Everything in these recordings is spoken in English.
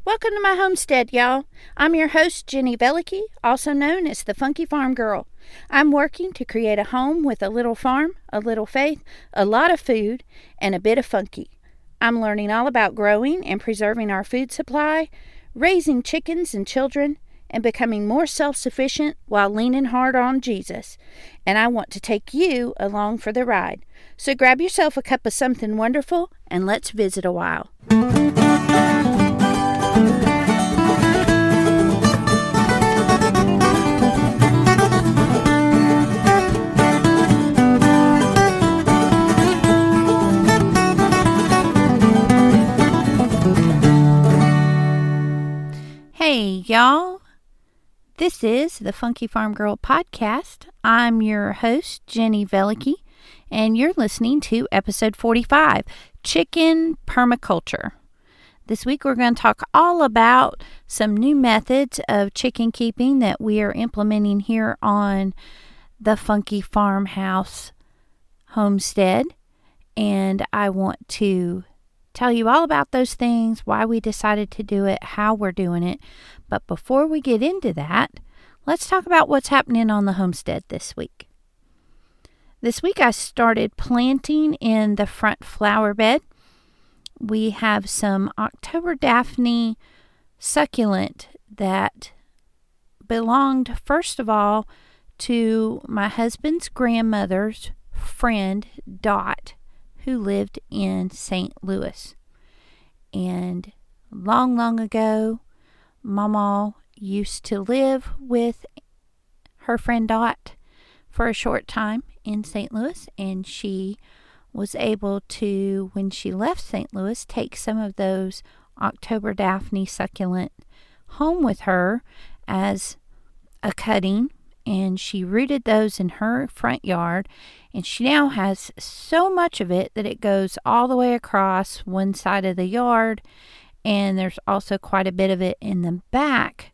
Welcome to my homestead, y'all. I'm your host, Jenny Velicky, also known as the Funky Farm Girl. I'm working to create a home with a little farm, a little faith, a lot of food, and a bit of funky. I'm learning all about growing and preserving our food supply, raising chickens and children, and becoming more self-sufficient while leaning hard on Jesus. And I want to take you along for the ride. So grab yourself a cup of something wonderful and let's visit a while. Hey, y'all. This is the Funky Farm Girl podcast. I'm your host, Jenny Velicky, and you're listening to episode 45, Chicken Permaculture. This week we're going to talk all about some new methods of chicken keeping that we are implementing here on the Funky Farmhouse homestead. And I want to tell you all about those things, why we decided to do it, how we're doing it. But before we get into that, let's talk about what's happening on the homestead this week. This week I started planting in the front flower bed. We have some October Daphne succulent that belonged, first of all, to my husband's grandmother's friend, Dot, who lived in St. Louis. And long ago, Mama used to live with her friend Dot for a short time in St. Louis, and she was able to, when she left St. Louis, take some of those October Daphne succulent home with her as a cutting, and she rooted those in her front yard, and she now has so much of it that it goes all the way across one side of the yard, and there's also quite a bit of it in the back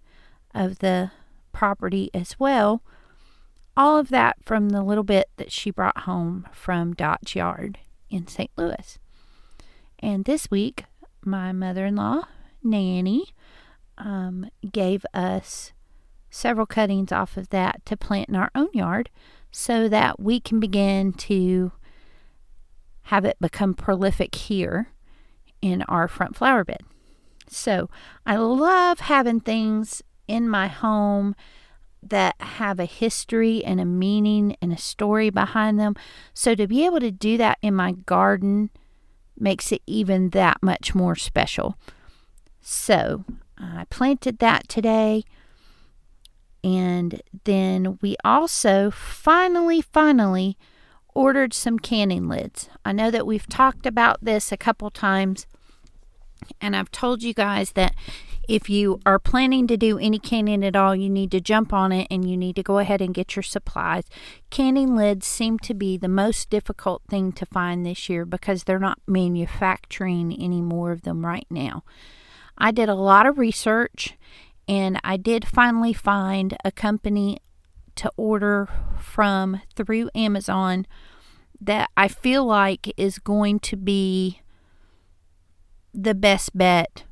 of the property as well. All of that from the little bit that she brought home from Dot's yard in St. Louis. And this week, my mother-in-law, Nanny, gave us several cuttings off of that to plant in our own yard so that we can begin to have it become prolific here in our front flower bed. So I love having things in my home that have a history and a meaning and a story behind them. So to be able to do that in my garden makes it even that much more special. So I planted that today. And then we also finally ordered some canning lids. I know that we've talked about this a couple times, and I've told you guys that if you are planning to do any canning at all, you need to jump on it and you need to go ahead and get your supplies. Canning lids seem to be the most difficult thing to find this year because they're not manufacturing any more of them right now. I did a lot of research, and I did finally find a company to order from through Amazon that I feel like is going to be the best bet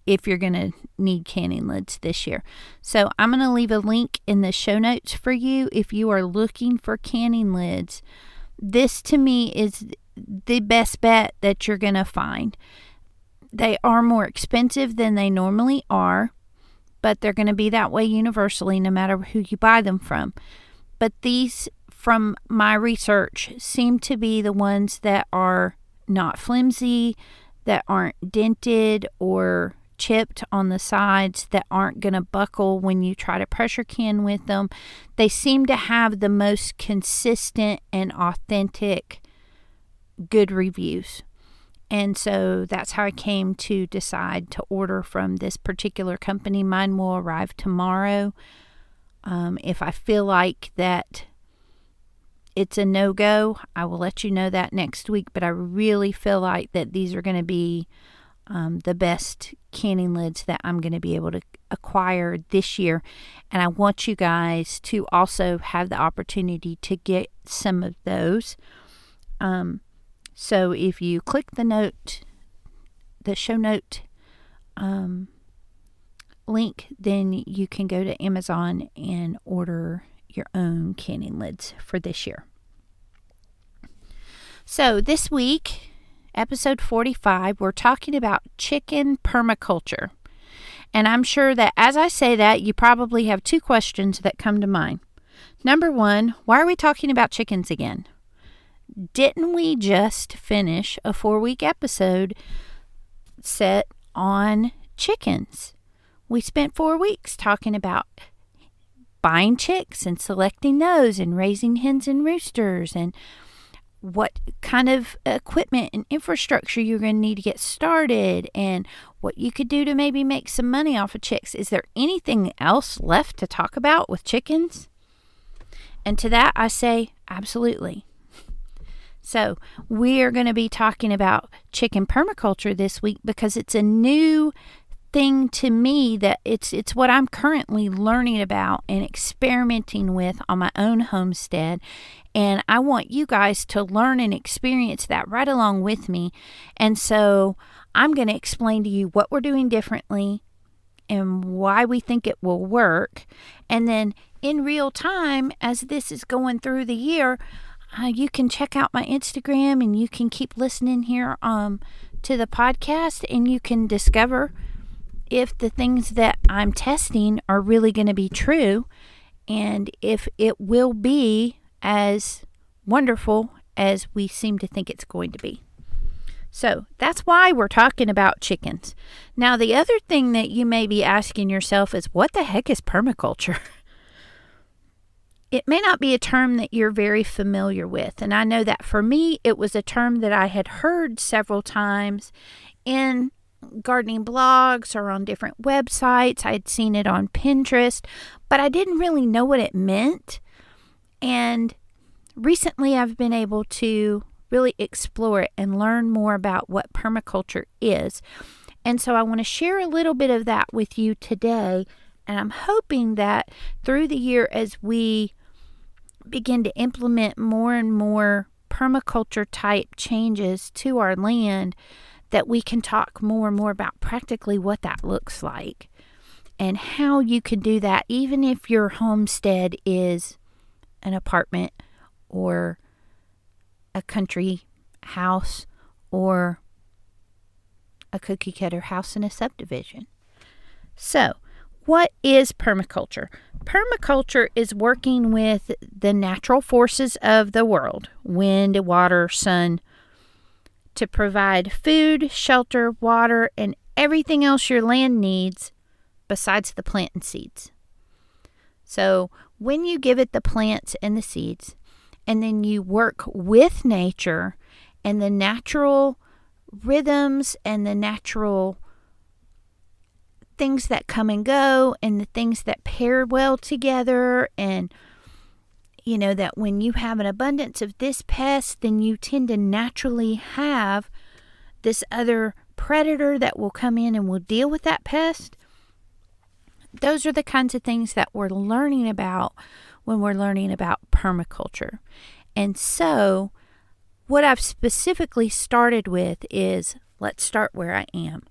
if you're going to need canning lids this year. So I'm going to leave a link in the show notes for you if you are looking for canning lids. This to me is the best bet that you're going to find. They are more expensive than they normally are, but they're going to be that way universally no matter who you buy them from. But these, from my research, seem to be the ones that are not flimsy, that aren't dented or chipped on the sides, that aren't going to buckle when you try to pressure can with them. They seem to have the most consistent and authentic good reviews. And so that's how I came to decide to order from this particular company. Mine will arrive tomorrow. If I feel like that it's a no-go, I will let you know that next week. But I really feel like that these are going to be the best canning lids that I'm going to be able to acquire this year. And I want you guys to also have the opportunity to get some of those. So if you click the show note link, then you can go to Amazon and order your own canning lids for this year. So this week, episode 45, we're talking about chicken permaculture. And I'm sure that as I say that, you probably have two questions that come to mind. Number one, why are we talking about chickens again? Didn't we just finish a 4-week episode set on chickens? We spent 4 weeks talking about buying chicks and selecting those and raising hens and roosters and what kind of equipment and infrastructure you're going to need to get started and what you could do to maybe make some money off of chicks. Is there anything else left to talk about with chickens? And to that I say, absolutely. So we are going to be talking about chicken permaculture this week because it's a new thing to me, that it's what I'm currently learning about and experimenting with on my own homestead. And I want you guys to learn and experience that right along with me. And so I'm going to explain to you what we're doing differently and why we think it will work. And then in real time, as this is going through the year, you can check out my Instagram and you can keep listening here to the podcast, and you can discover if the things that I'm testing are really going to be true and if it will be as wonderful as we seem to think it's going to be. So that's why we're talking about chickens. Now, the other thing that you may be asking yourself is, what the heck is permaculture? It may not be a term that you're very familiar with. And I know that for me, it was a term that I had heard several times in gardening blogs or on different websites. I had seen it on Pinterest, but I didn't really know what it meant. And recently I've been able to really explore it and learn more about what permaculture is. And so I want to share a little bit of that with you today. And I'm hoping that through the year, as we begin to implement more and more permaculture type changes to our land, that we can talk more and more about practically what that looks like and how you can do that, even if your homestead is an apartment or a country house or a cookie cutter house in a subdivision. So, what is permaculture? Permaculture is working with the natural forces of the world, wind, water, sun, to provide food, shelter, water, and everything else your land needs besides the plant and seeds. So when you give it the plants and the seeds, and then you work with nature and the natural rhythms and the natural things that come and go and the things that pair well together, and you know that when you have an abundance of this pest, then you tend to naturally have this other predator that will come in and will deal with that pest. Those are the kinds of things that we're learning about when we're learning about permaculture. And so what I've specifically started with is, let's start where I am.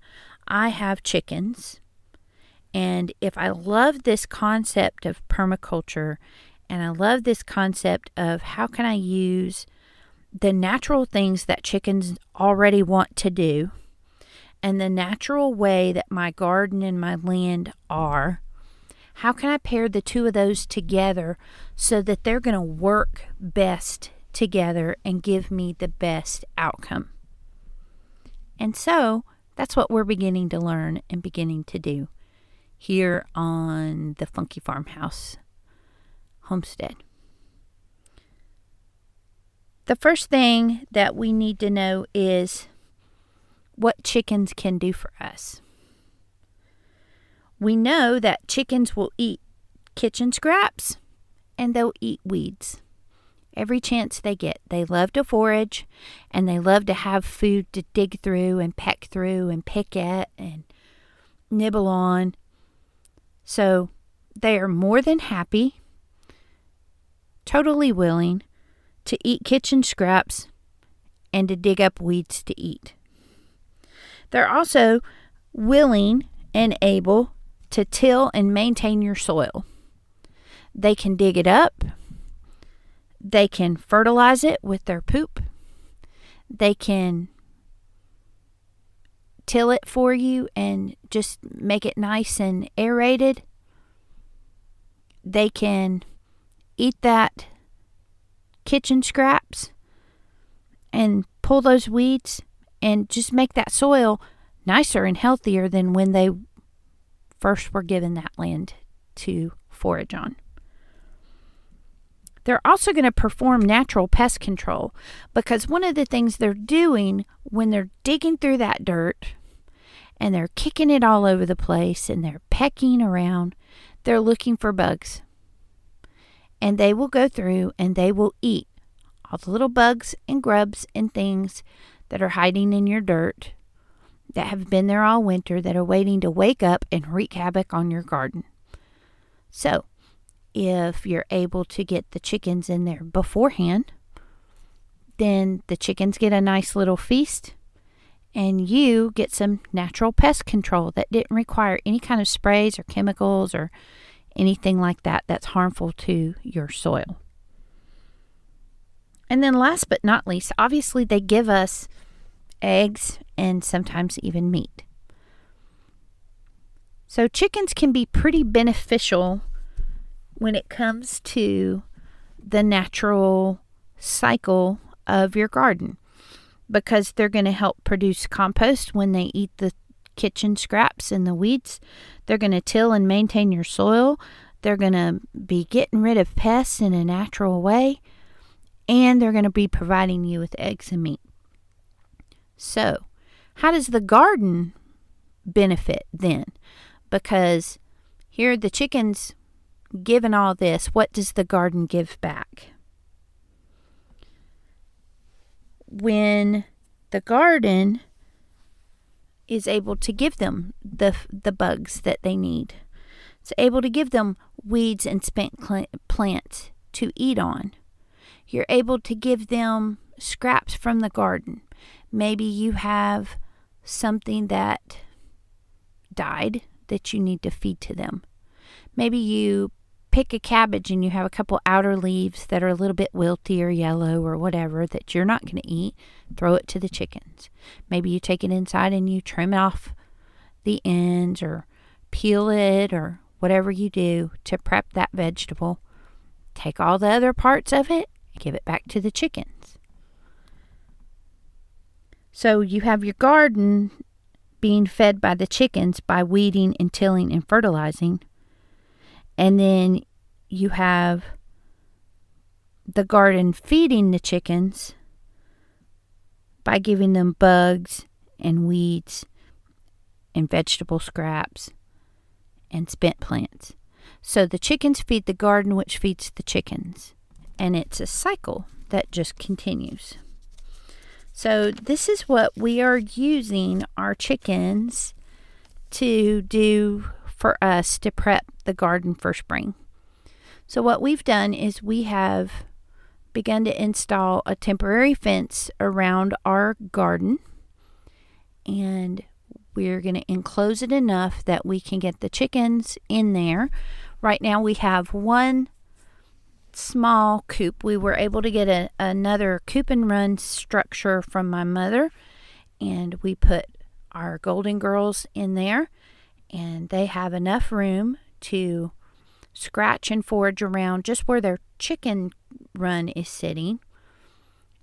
I have chickens, and if I love this concept of permaculture, and I love this concept of how can I use the natural things that chickens already want to do and the natural way that my garden and my land are, how can I pair the two of those together so that they're going to work best together and give me the best outcome? And so that's what we're beginning to learn and beginning to do here on the Funky Farmhouse homestead. The first thing that we need to know is what chickens can do for us. We know that chickens will eat kitchen scraps and they'll eat weeds every chance they get. They love to forage and they love to have food to dig through and peck through and pick at and nibble on. So they are more than happy, totally willing to eat kitchen scraps and to dig up weeds to eat. They're also willing and able to till and maintain your soil. They can dig it up. They can fertilize it with their poop. They can till it for you and just make it nice and aerated. They can eat that kitchen scraps and pull those weeds and just make that soil nicer and healthier than when they first were given that land to forage on. They're also going to perform natural pest control, because one of the things they're doing when they're digging through that dirt and they're kicking it all over the place and they're pecking around, they're looking for bugs. And they will go through and they will eat all the little bugs and grubs and things that are hiding in your dirt, that have been there all winter, that are waiting to wake up and wreak havoc on your garden. So, if you're able to get the chickens in there beforehand, then the chickens get a nice little feast and you get some natural pest control that didn't require any kind of sprays or chemicals or anything like that that's harmful to your soil. And then last but not least, obviously they give us eggs and sometimes even meat. So chickens can be pretty beneficial when it comes to the natural cycle of your garden, because they're going to help produce compost when they eat the kitchen scraps and the weeds. They're going to till and maintain your soil. They're going to be getting rid of pests in a natural way, and they're going to be providing you with eggs and meat. So, how does the garden benefit then? Because here the chickens given all this, what does the garden give back? When the garden is able to give them the bugs that they need, it's able to give them weeds and spent plants to eat on. You're able to give them scraps from the garden. Maybe you have something that died that you need to feed to them. Maybe you pick a cabbage and you have a couple outer leaves that are a little bit wilty or yellow or whatever that you're not going to eat. Throw it to the chickens. Maybe you take it inside and you trim off the ends or peel it or whatever you do to prep that vegetable. Take all the other parts of it and give it back to the chickens. So you have your garden being fed by the chickens by weeding and tilling and fertilizing. And then you have the garden feeding the chickens by giving them bugs and weeds and vegetable scraps and spent plants. So the chickens feed the garden, which feeds the chickens. And it's a cycle that just continues. So this is what we are using our chickens to do for us to prep the garden for spring. So what we've done is we have begun to install a temporary fence around our garden, and we're going to enclose it enough that we can get the chickens in there. Right now we have one small coop. We were able to get another coop and run structure from my mother, and we put our golden girls in there, and they have enough room to scratch and forage around just where their chicken run is sitting.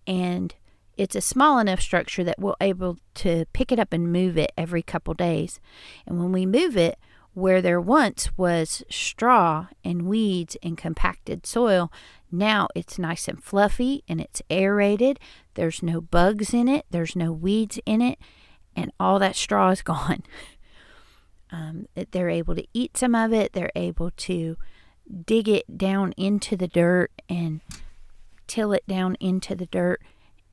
And it's a small enough structure that we're able to pick it up and move it every couple days. And when we move it, where there once was straw and weeds and compacted soil, now it's nice and fluffy and it's aerated. There's no bugs in it. There's no weeds in it. And all that straw is gone. They're able to eat some of it. They're able to dig it down into the dirt and till it down into the dirt.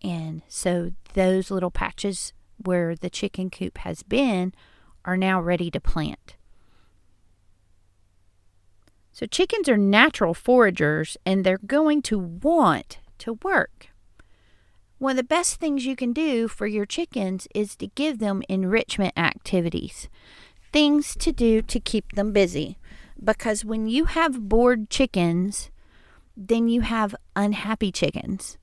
And so those little patches where the chicken coop has been are now ready to plant. So chickens are natural foragers, and they're going to want to work. One of the best things you can do for your chickens is to give them enrichment activities, things to do to keep them busy. Because when you have bored chickens, then you have unhappy chickens.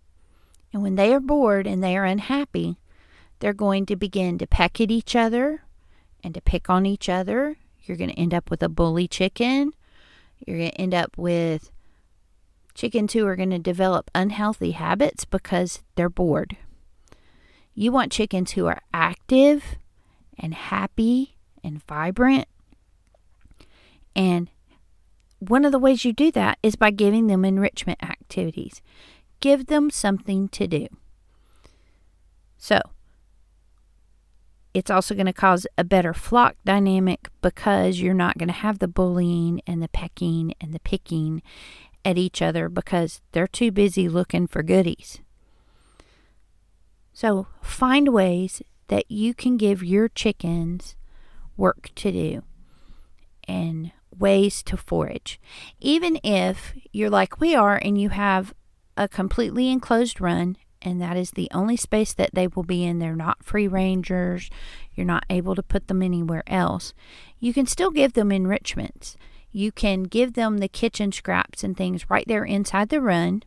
And when they are bored and they are unhappy, they're going to begin to peck at each other and to pick on each other. You're going to end up with a bully chicken. You're going to end up with chickens who are going to develop unhealthy habits because they're bored. You want chickens who are active and happy and vibrant. And one of the ways you do that is by giving them enrichment activities. Give them something to do. So, it's also going to cause a better flock dynamic because you're not going to have the bullying and the pecking and the picking at each other because they're too busy looking for goodies. So, find ways that you can give your chickens work to do and ways to forage. Even if you're like we are and you have a completely enclosed run and that is the only space that they will be in, they're not free rangers, you're not able to put them anywhere else, you can still give them enrichments. You can give them the kitchen scraps and things right there inside the run,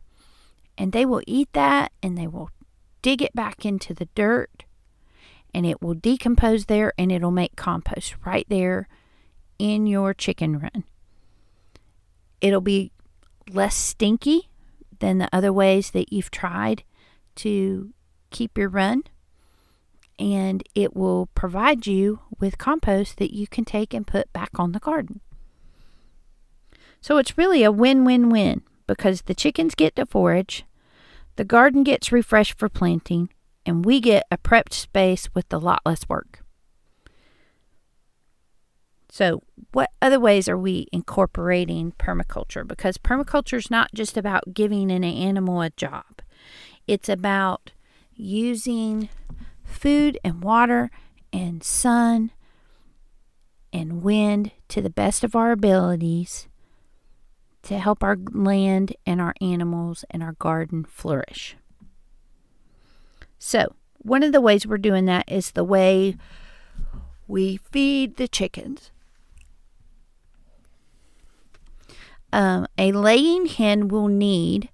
and they will eat that and they will dig it back into the dirt and it will decompose there and it'll make compost right there in your chicken run. It'll be less stinky than the other ways that you've tried to keep your run, and it will provide you with compost that you can take and put back on the garden. So it's really a win-win-win because the chickens get to forage, the garden gets refreshed for planting, and we get a prepped space with a lot less work. So what other ways are we incorporating permaculture? Because permaculture is not just about giving an animal a job. It's about using food and water and sun and wind to the best of our abilities to help our land and our animals and our garden flourish. So, one of the ways we're doing that is the way we feed the chickens. A laying hen will need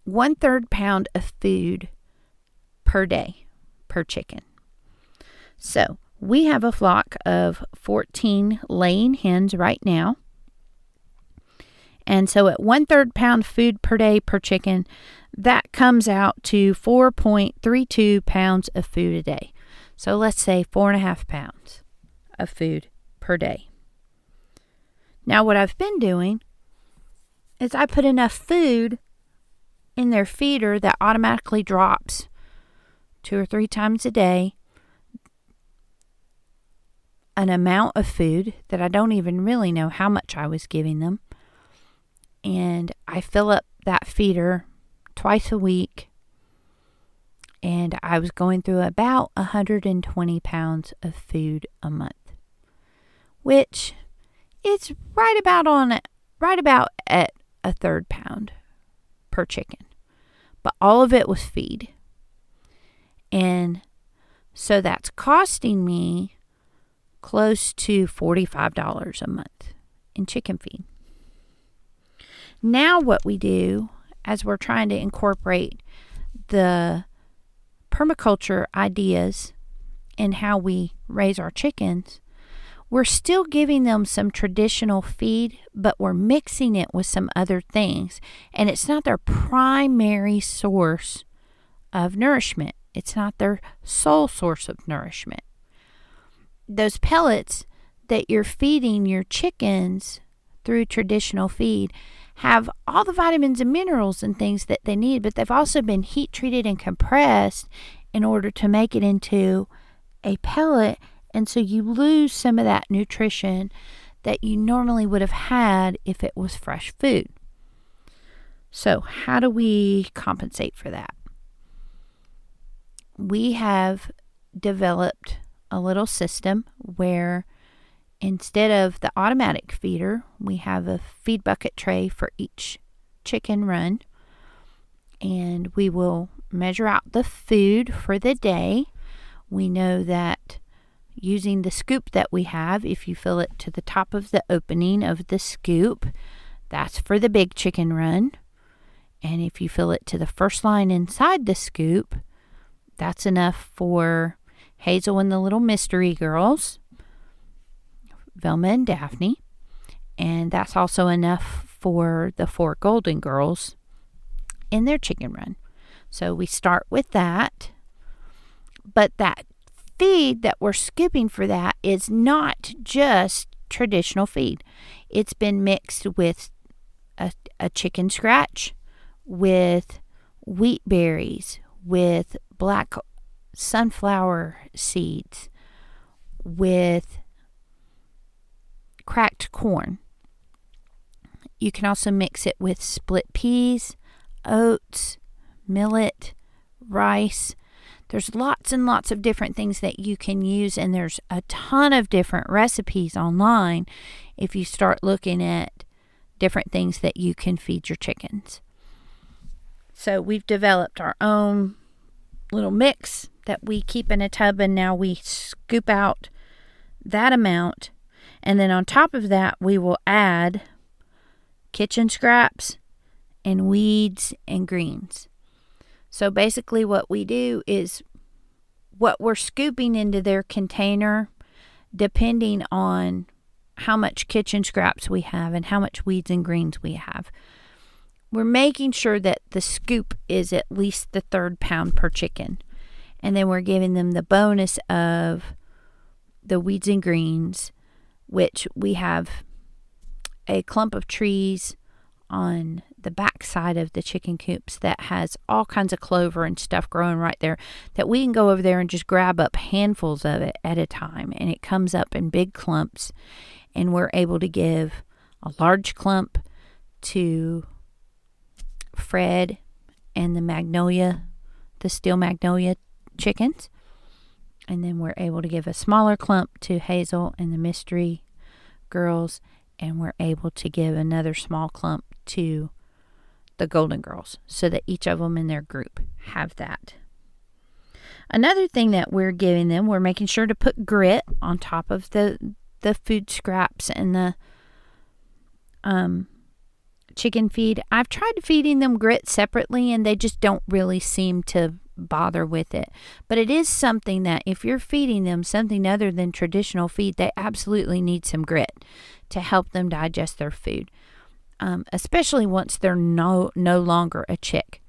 1/3 pound of food per day per chicken. So we have a flock of 14 laying hens right now. And so at 1/3 pound food per day per chicken, that comes out to 4.32 pounds of food a day. So let's say 4.5 pounds of food per day. Now what I've been doing is I put enough food in their feeder that automatically drops 2 or 3 times a day an amount of food that I don't even really know how much I was giving them. And I fill up that feeder twice a week. And I was going through about 120 pounds of food a month, which is right about at 1/3 pound per chicken. But all of it was feed. And so that's costing me close to $45 a month in chicken feed. Now what we do, as we're trying to incorporate the permaculture ideas in how we raise our chickens, we're still giving them some traditional feed, but we're mixing it with some other things. And it's not their primary source of nourishment. It's not their sole source of nourishment. Those pellets that you're feeding your chickens through traditional feed have all the vitamins and minerals and things that they need, but they've also been heat treated and compressed in order to make it into a pellet. And so you lose some of that nutrition that you normally would have had if it was fresh food. So how do we compensate for that? We have developed a little system where instead of the automatic feeder, we have a feed bucket tray for each chicken run, and we will measure out the food for the day. We know that using the scoop that we have, if you fill it to the top of the opening of the scoop, that's for the big chicken run. And if you fill it to the first line inside the scoop, that's enough for Hazel and the little mystery girls, Velma and Daphne. And that's also enough for the 4 golden girls in their chicken run. So we start with that. But that feed that we're scooping for that is not just traditional feed. It's been mixed with a chicken scratch, with wheat berries, with black sunflower seeds, with cracked corn. You can also mix it with split peas, oats, millet, rice. There's lots and lots of different things that you can use, and there's a ton of different recipes online if you start looking at different things that you can feed your chickens. So we've developed our own little mix that we keep in a tub, and now we scoop out that amount, and then on top of that we will add kitchen scraps and weeds and greens. So basically what we do is what we're scooping into their container, depending on how much kitchen scraps we have and how much weeds and greens we have, we're making sure that the scoop is at least the 3rd pound per chicken. And then we're giving them the bonus of the weeds and greens, which we have a clump of trees on the back side of the chicken coops that has all kinds of clover and stuff growing right there, that we can go over there and just grab up handfuls of it at a time, and it comes up in big clumps, and we're able to give a large clump to Fred and the steel magnolia chickens, and then we're able to give a smaller clump to Hazel and the mystery girls, and we're able to give another small clump to the golden girls, so that each of them in their group have that. Another thing that we're giving them, we're making sure to put grit on top of the food scraps and the chicken feed. I've tried feeding them grit separately, and they just don't really seem to bother with it. But it is something that if you're feeding them something other than traditional feed, they absolutely need some grit to help them digest their food, especially once they're no longer a chick.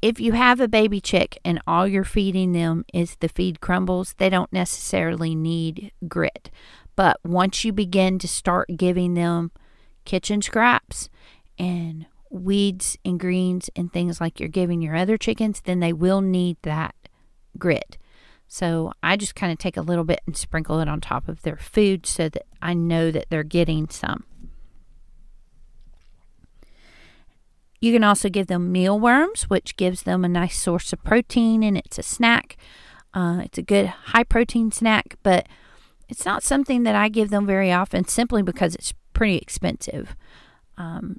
If you have a baby chick and all you're feeding them is the feed crumbles, they don't necessarily need grit. But once you begin to start giving them kitchen scraps and weeds and greens and things like you're giving your other chickens, then they will need that grit. So I just kind of take a little bit and sprinkle it on top of their food so that I know that they're getting some. You can also give them mealworms, which gives them a nice source of protein, and it's a snack. It's a good high protein snack, but it's not something that I give them very often, simply because it's pretty expensive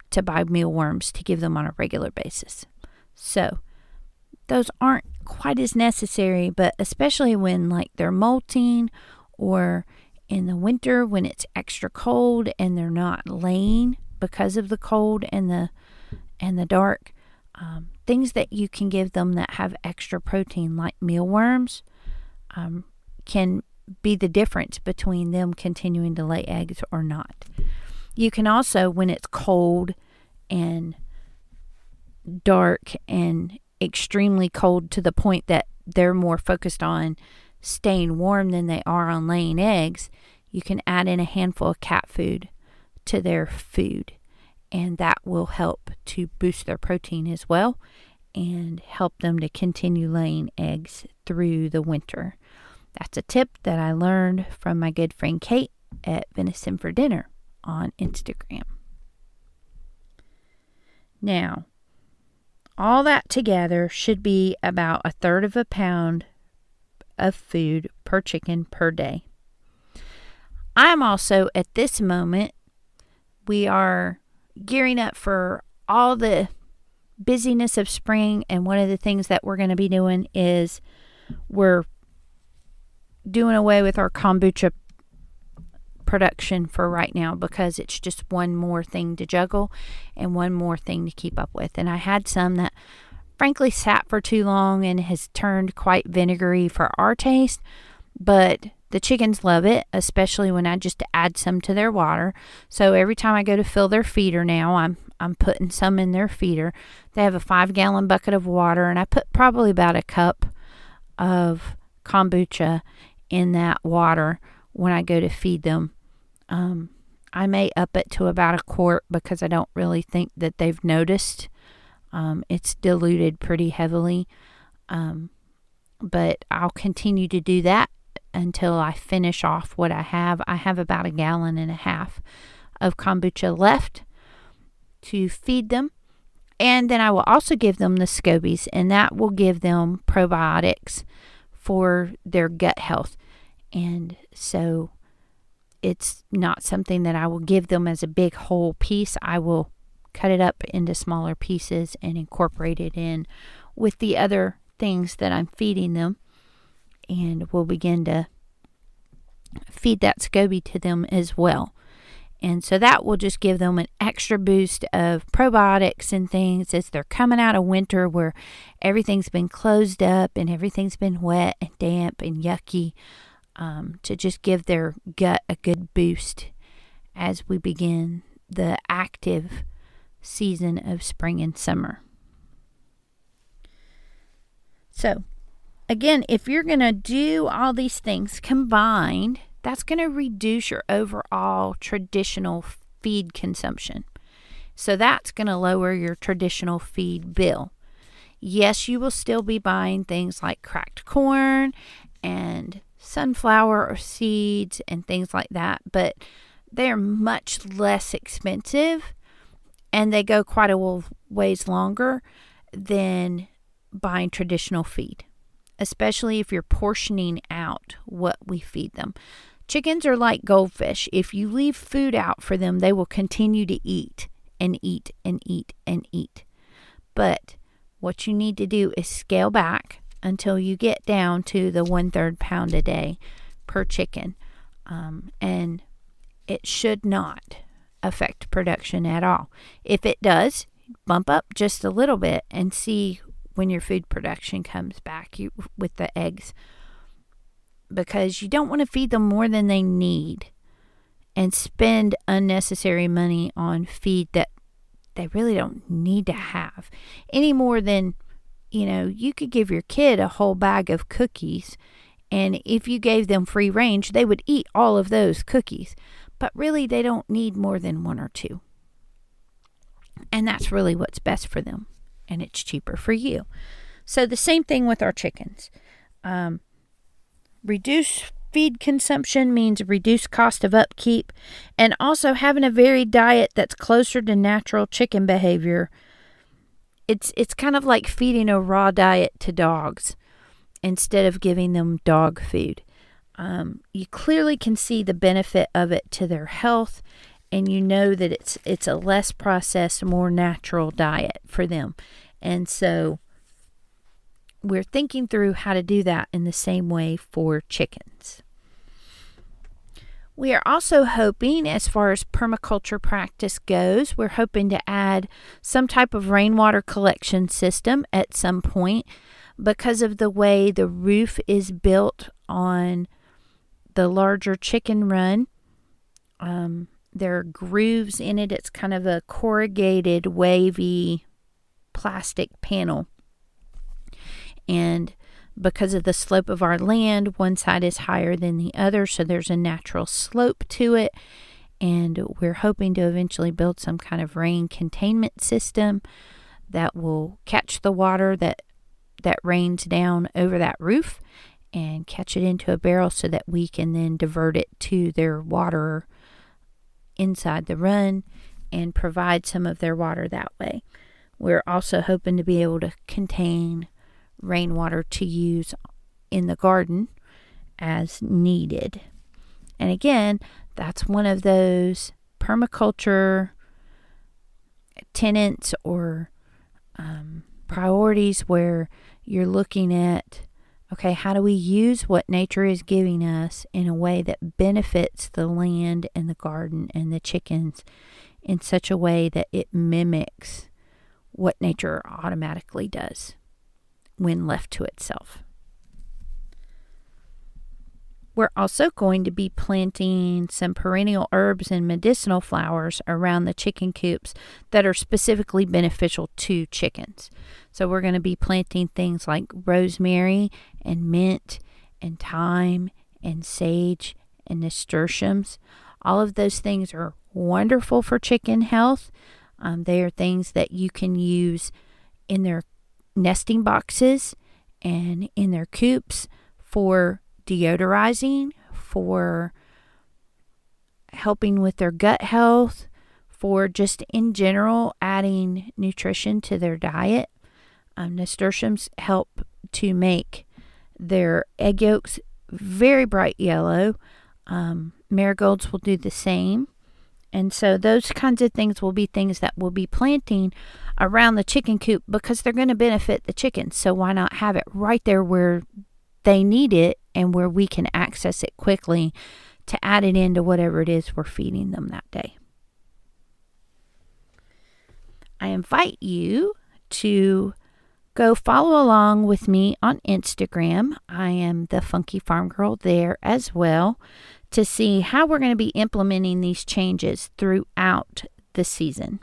to buy mealworms to give them on a regular basis. So those aren't quite as necessary, but especially when like they're molting, or in the winter when it's extra cold and they're not laying because of the cold and the dark, things that you can give them that have extra protein like mealworms can be the difference between them continuing to lay eggs or not. You can also, when it's cold and dark and extremely cold to the point that they're more focused on staying warm than they are on laying eggs, you can add in a handful of cat food to their food, and that will help to boost their protein as well and help them to continue laying eggs through the winter. That's a tip that I learned from my good friend Kate at Venison for Dinner on Instagram. Now, all that together should be about 1/3 of a pound of food per chicken per day. I'm also, at this moment, we are gearing up for all the busyness of spring, and one of the things that we're going to be doing is we're doing away with our kombucha production for right now, because it's just one more thing to juggle and one more thing to keep up with. And I had some that frankly sat for too long and has turned quite vinegary for our taste, but the chickens love it, especially when I just add some to their water. So every time I go to fill their feeder now, I'm putting some in their feeder. They have a 5-gallon bucket of water, and I put probably about a cup of kombucha in that water when I go to feed them. I may up it to about a quart, because I don't really think that they've noticed. It's diluted pretty heavily. But I'll continue to do that until I finish off what I have. I have about 1.5 gallons of kombucha left to feed them. And then I will also give them the scobies, and that will give them probiotics for their gut health. And so it's not something that I will give them as a big whole piece. I will cut it up into smaller pieces and incorporate it in with the other things that I'm feeding them. And we'll begin to feed that SCOBY to them as well. And so that will just give them an extra boost of probiotics and things as they're coming out of winter, where everything's been closed up and everything's been wet and damp and yucky, to just give their gut a good boost as we begin the active season of spring and summer. So again, if you're going to do all these things combined, that's going to reduce your overall traditional feed consumption. So that's going to lower your traditional feed bill. Yes, you will still be buying things like cracked corn and sunflower or seeds and things like that, but they're much less expensive, and they go quite a ways longer than buying traditional feed, especially if you're portioning out what we feed them. Chickens are like goldfish. If you leave food out for them, they will continue to eat and eat and eat and eat. But what you need to do is scale back until you get down to the 1/3 pound a day per chicken. And it should not affect production at all. If it does, bump up just a little bit and see when your food production comes back with the eggs, because you don't want to feed them more than they need and spend unnecessary money on feed that they really don't need to have, any more than, you could give your kid a whole bag of cookies, and if you gave them free range, they would eat all of those cookies, but really they don't need more than 1 or 2. And that's really what's best for them, and it's cheaper for you. So the same thing with our chickens. Reduce feed consumption means reduced cost of upkeep, and also having a varied diet that's closer to natural chicken behavior. It's kind of like feeding a raw diet to dogs instead of giving them dog food. You clearly can see the benefit of it to their health, and you know that it's a less processed, more natural diet for them. And so we're thinking through how to do that in the same way for chickens. We are also hoping, as far as permaculture practice goes, we're hoping to add some type of rainwater collection system at some point, because of the way the roof is built on the larger chicken run. There are grooves in it. It's kind of a corrugated, wavy plastic panel. And because of the slope of our land, one side is higher than the other, so there's a natural slope to it. And we're hoping to eventually build some kind of rain containment system that will catch the water that rains down over that roof and catch it into a barrel, so that we can then divert it to their water inside the run and provide some of their water that way. We're also hoping to be able to contain rainwater to use in the garden as needed. And again, that's one of those permaculture tenets or priorities where you're looking at, okay, how do we use what nature is giving us in a way that benefits the land and the garden and the chickens in such a way that it mimics what nature automatically does when left to itself. We're also going to be planting some perennial herbs and medicinal flowers around the chicken coops that are specifically beneficial to chickens. So we're going to be planting things like rosemary and mint and thyme and sage and nasturtiums. All of those things are wonderful for chicken health. They are things that you can use in their nesting boxes and in their coops for deodorizing, for helping with their gut health, for just in general adding nutrition to their diet. Nasturtiums help to make their egg yolks very bright yellow. Marigolds will do the same. And so those kinds of things will be things that we'll be planting around the chicken coop because they're going to benefit the chickens. So why not have it right there where they need it and where we can access it quickly to add it into whatever it is we're feeding them that day. I invite you to go follow along with me on Instagram. I am the Funky Farm Girl there as well to see how we're going to be implementing these changes throughout the season.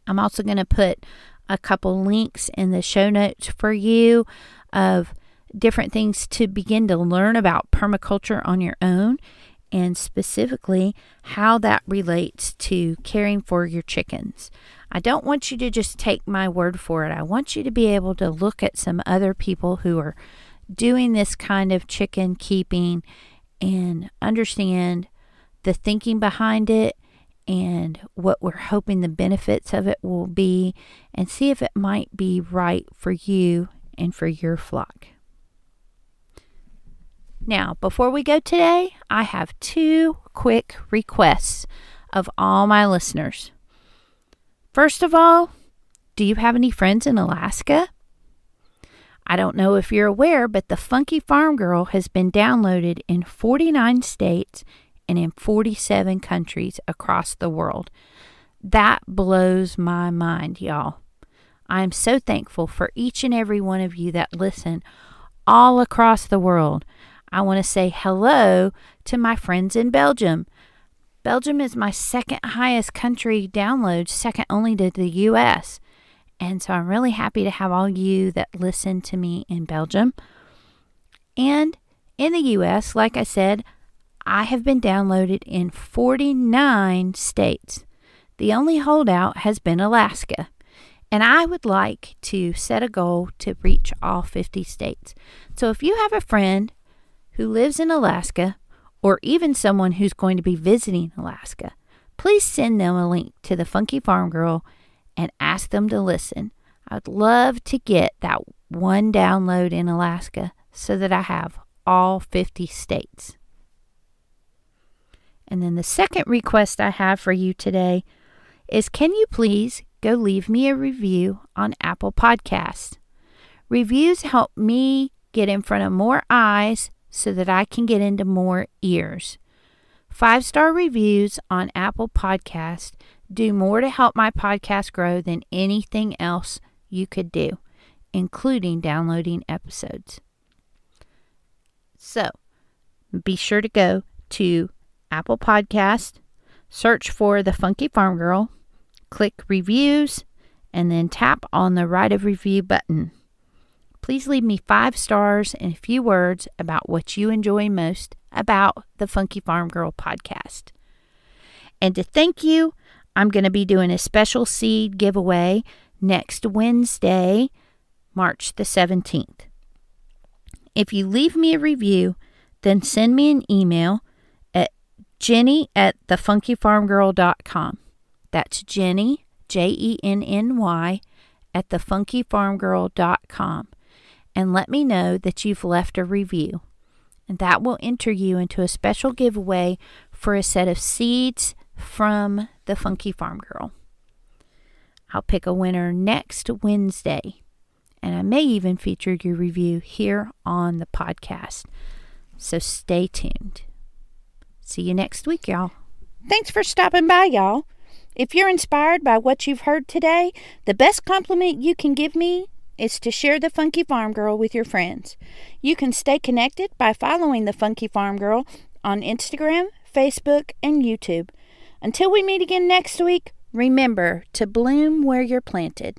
I'm also going to put a couple links in the show notes for you of different things to begin to learn about permaculture on your own, and specifically how that relates to caring for your chickens. I don't want you to just take my word for it. I want you to be able to look at some other people who are doing this kind of chicken keeping and understand the thinking behind it and what we're hoping the benefits of it will be, and see if it might be right for you and for your flock. Now, before we go today, I have 2 quick requests of all my listeners. First of all, do you have any friends in Alaska? I don't know if you're aware, but the Funky Farm Girl has been downloaded in 49 states and in 47 countries across the world. That blows my mind, y'all. I am so thankful for each and every one of you that listen all across the world. I want to say hello to my friends in Belgium. Belgium is my second highest country download, second only to the U.S. And so I'm really happy to have all you that listen to me in Belgium. And in the U.S., like I said, I have been downloaded in 49 states. The only holdout has been Alaska. And I would like to set a goal to reach all 50 states. So if you have a friend who lives in Alaska, or even someone who's going to be visiting Alaska, please send them a link to the Funky Farm Girl and ask them to listen. I'd love to get that one download in Alaska so that I have all 50 states. And then the second request I have for you today is, can you please go leave me a review on Apple Podcasts? Reviews help me get in front of more eyes so that I can get into more ears. 5-star reviews on Apple Podcasts do more to help my podcast grow than anything else you could do, including downloading episodes. So, be sure to go to Apple Podcast, search for The Funky Farm Girl, click Reviews, and then tap on the Write a Review button. Please leave me 5 stars and a few words about what you enjoy most about the Funky Farm Girl podcast. And to thank you, I'm going to be doing a special seed giveaway next Wednesday, March the 17th. If you leave me a review, then send me an email at jenny@thefunkyfarmgirl.com. That's Jenny, Jenny, at thefunkyfarmgirl.com. And let me know that you've left a review. And that will enter you into a special giveaway for a set of seeds from the Funky Farm Girl. I'll pick a winner next Wednesday, and I may even feature your review here on the podcast. So stay tuned. See you next week, y'all. Thanks for stopping by, y'all. If you're inspired by what you've heard today, the best compliment you can give me is to share the Funky Farm Girl with your friends. You can stay connected by following the Funky Farm Girl on Instagram, Facebook, and YouTube. Until we meet again next week, remember to bloom where you're planted.